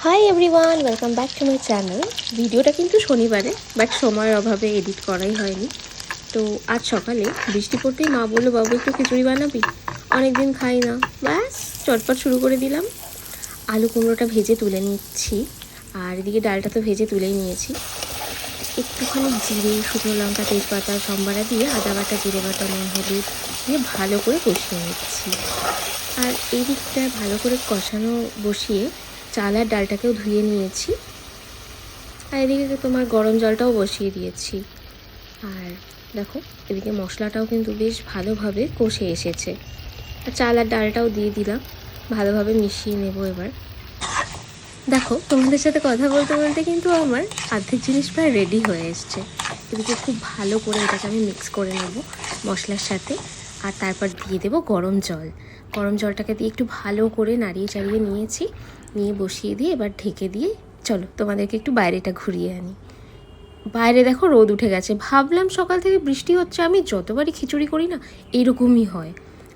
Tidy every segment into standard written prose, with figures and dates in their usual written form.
Hi everyone, welcome back to my channel. ভিডিওটা কিন্তু শনিবারে, বাট সময়ের অভাবে এডিট করাই হয়নি। তো আজ সকালে বৃষ্টি পড়তেই মা বললো, বাবু একটু খিচুড়ি বানাবি, অনেক দিন খাই না। ব্যাস চটপট শুরু করে দিলাম। আলু কুমড়োটা ভেজে তুলে নিচ্ছি, আর এদিকে ডালটা তো ভেজে তুলেই নিয়েছি। একটুখানি জিরে, শুকনো লঙ্কা, তেজপাতা, সম্বারা দিয়ে আদা বাটা, জিরে বাটা, নুন, হলুদ দিয়ে ভালো করে কষিয়ে নিচ্ছি। আর এই দিকটায় ভালো করে কষানো বসিয়ে চাল আর ডালটাকেও ধুয়ে নিয়েছি। আর এদিকে তোমার গরম জলটাও বসিয়ে দিয়েছি। আর দেখো এদিকে মশলাটাও কিন্তু বেশ ভালোভাবে কষে এসেছে। আর চাল আর ডালটাও দিয়ে দিলাম, ভালোভাবে মিশিয়ে নেব এবার। দেখো তোমাদের সাথে কথা বলতে বলতে কিন্তু আমার অর্ধেক জিনিস প্রায় রেডি হয়ে এসছে। এদিকে খুব ভালো করে এটাকে আমি মিক্স করে নেব মশলার সাথে। আর তারপর দিয়ে দেবো গরম জল। গরম জলটাকে দিয়ে একটু ভালো করে নাড়িয়ে চাড়িয়ে নিয়েছি, নিয়ে বসিয়ে দিয়ে এবার ঢেকে দিয়ে চলো তোমাদেরকে একটু বাইরেটা ঘুরিয়ে আনি। বাইরে দেখো রোদ উঠে গেছে। ভাবলাম সকাল থেকে বৃষ্টি হচ্ছে, আমি যতবারই খিচুড়ি করি না এইরকমই হয়,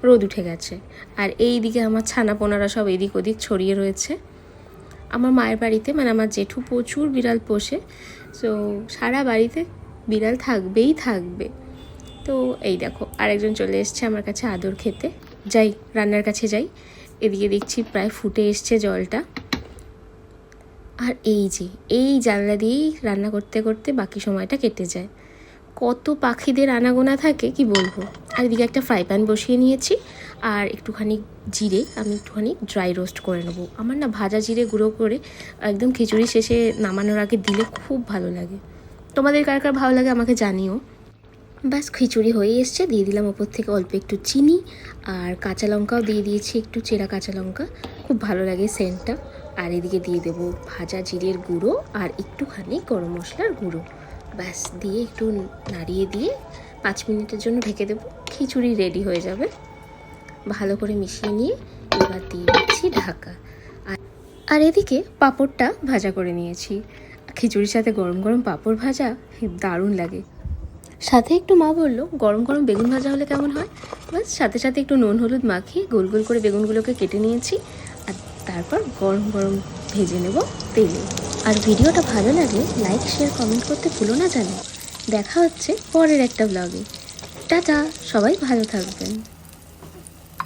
রোদ উঠে গেছে। আর এই দিকে আমার ছানাপোনারা সব এদিক ওদিক ছড়িয়ে রয়েছে। আমার মায়ের বাড়িতে মানে আমার জেঠু প্রচুর বিড়াল পোষে, সো সারা বাড়িতে বিড়াল থাকবেই থাকবে। তো এই দেখো আরেকজন চলে এসছে আমার কাছে আদর খেতে। যাই রান্নার কাছে যাই। এদিকে দেখছি প্রায় ফুটে এসছে জলটা। আর এই যে এই জানলা দিয়েই রান্না করতে করতে বাকি সময়টা কেটে যায়। কত পাখিদের আনাগোনা থাকে কি বলবো। আর এদিকে একটা ফ্রাই প্যান বসিয়ে নিয়েছি, আর একটুখানি জিরে আমি একটুখানি ড্রাই রোস্ট করে নেবো। আমার না ভাজা জিরে গুঁড়ো করে একদম খিচুড়ি শেষে নামানোর আগে দিলে খুব ভালো লাগে। তোমাদের কার কার ভালো লাগে আমাকে জানিও। ব্যাস খিচুড়ি হয়ে এসছে, দিয়ে দিলাম ওপর থেকে অল্প একটু চিনি, আর কাঁচা লঙ্কাও দিয়ে দিয়েছি, একটু চেরা কাঁচা লঙ্কা, খুব ভালো লাগে সেন্টটা। আর এদিকে দিয়ে দেবো ভাজা জিরের গুঁড়ো আর একটুখানি গরম মশলার গুঁড়ো। ব্যাস দিয়ে একটু নাড়িয়ে দিয়ে 5 মিনিটের জন্য ঢেকে দেবো। খিচুড়ি রেডি হয়ে যাবে। ভালো করে মিশিয়ে নিয়ে এবার দিয়ে দিচ্ছি ঢাকা। আর এদিকে পাঁপড়টা ভাজা করে নিয়েছি। খিচুড়ির সাথে গরম গরম পাঁপড় ভাজা দারুণ লাগে। সাথে একটু মা বললো গরম গরম বেগুন ভাজা হলে কেমন হয়। বাস সাথে সাথে একটু নুন হলুদ মাখিয়ে গোল গোল করে বেগুনগুলোকে কেটে নিয়েছি, আর তারপর গরম গরম ভেজে নেব তেলে। আর ভিডিওটা ভালো লাগলে লাইক শেয়ার কমেন্ট করতে ভুলো না জানো। দেখা হচ্ছে পরের একটা ব্লগে। টাটা, সবাই ভালো থাকবেন।